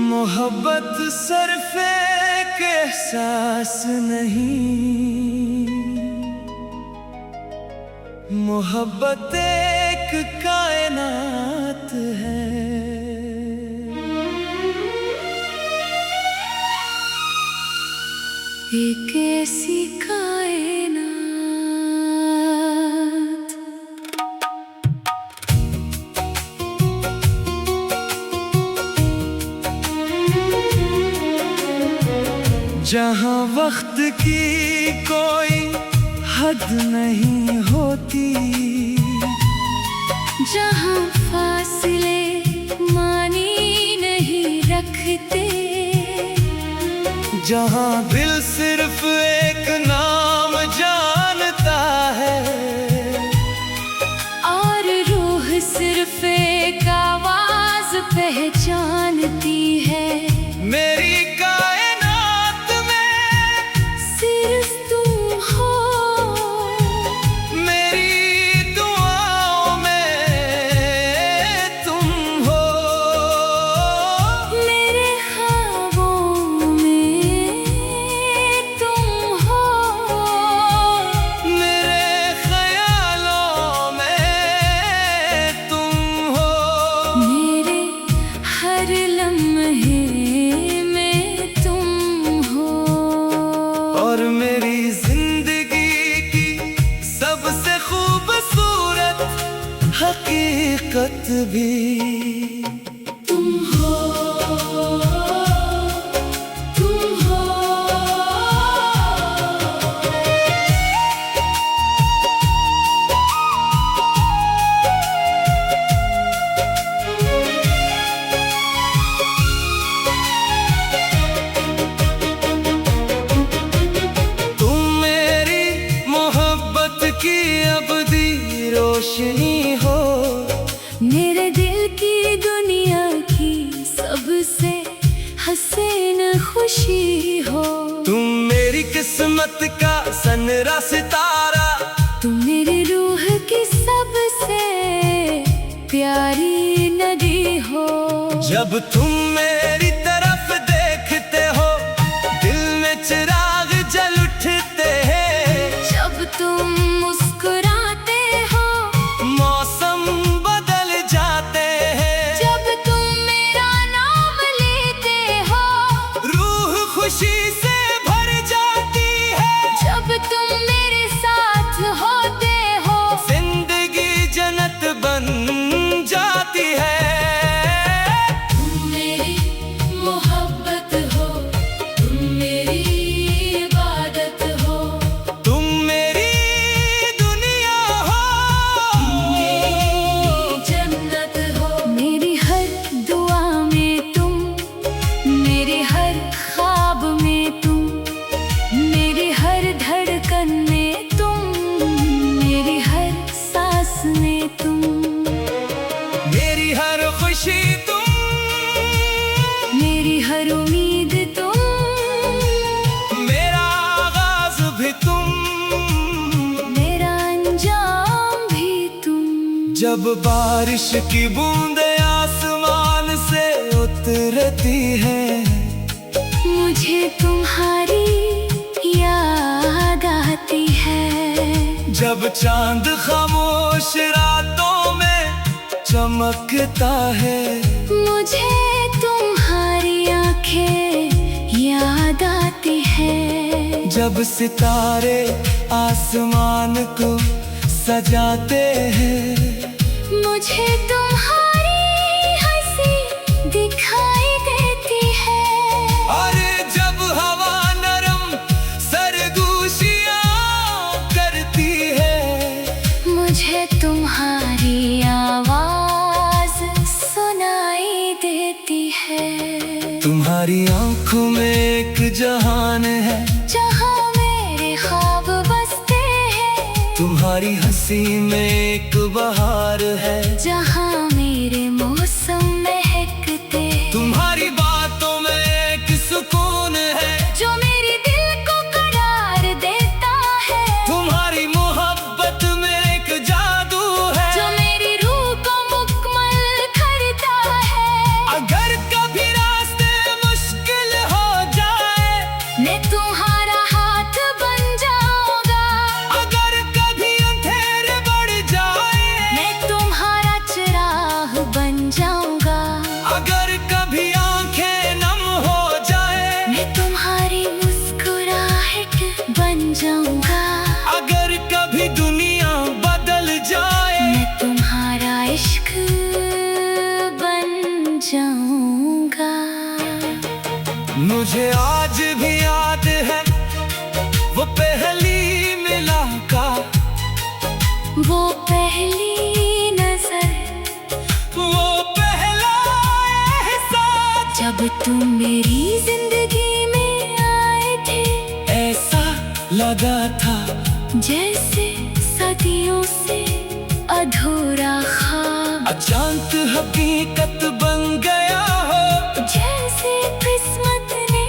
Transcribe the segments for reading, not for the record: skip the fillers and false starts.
मोहब्बत सिर्फ एक एहसास नहीं, मोहब्बत एक कायनात है। एक ऐसी कायनात जहाँ वक्त की कोई हद नहीं होती, जहाँ फासले मानी नहीं रखते, जहाँ दिल सिर्फ एक नाम जानता है और रूह सिर्फ एक आवाज पहचानती है। मेरी कायनात में सिर्फ तुम हो, मेरी दुआओं में तुम हो, मेरे ख्वाबों में तुम हो, मेरे ख्यालों में तुम हो, मेरे हर लम्हे में तुम हो। और मेरी जिंदगी की सबसे खूबसूरत हकीकत भी तुम हो, तुम हो। तुम मेरी मोहब्बत की अबदी रोशनी हो, मेरे दिल की दुनिया की सबसे हसीन खुशी हो। तुम मेरी किस्मत का सनरा सितारा, तुम मेरी रूह की सबसे प्यारी नदी हो। जब तुम मेरी तरफ देखते हो दिल में चिराग जल उठते हैं, जब तुम मुस्कुराते हो मौसम बदल जाते हैं, जब तुम मेरा नाम लेते हो रूह खुशी से भर जाती है, जब तुम मेरे साथ होते हो जिंदगी जन्नत बन जाती है। तुम मेरी मोहब्बत हो, तुम मेरी इबादत हो, तुम मेरी दुनिया हो, मेरी जन्नत हो। मेरी हर दुआ में तुम, मेरे हर ख्वाब में तुम, मेरी हर धड़कन में तुम, मेरी हर सांस में तुम, मेरी हर खुशी तुम, मेरी हर उम्मीद तुम, मेरा आगाज भी तुम, मेरा अंजाम भी तुम। जब बारिश की बूंदें आसमान से उतरती हैं, मुझे तुम्हारी याद आती है। जब चांद खामोश रातों में चमकता है, मुझे तुम्हारी आंखें याद आती है। जब सितारे आसमान को सजाते हैं, मुझे तुम्हारी हंसी दिखाई देती है। और जब हवा नरम सरगोशियां करती है, मुझे तुम्हारी आवाज सुनाई देती है। तुम्हारी आंखों में एक जहान है, जहाँ मेरे ख्वाब बसते हैं, तुम्हारी हंसी में एक बहार है, जहाँ मेरे मौसम महकते। तुम जाऊंगा। मुझे आज भी याद है वो पहली मुलाकात, वो पहली नजर, वो पहला एहसास, जब तुम मेरी जिंदगी में आए थे। ऐसा लगा था जैसे सदियों से अधूरा ख्वाब, अचानक हकीकत बन गया हो। जैसे किस्मत ने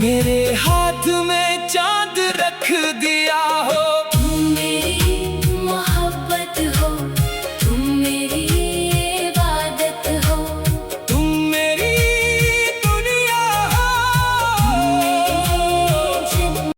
मेरे हाथ में चांद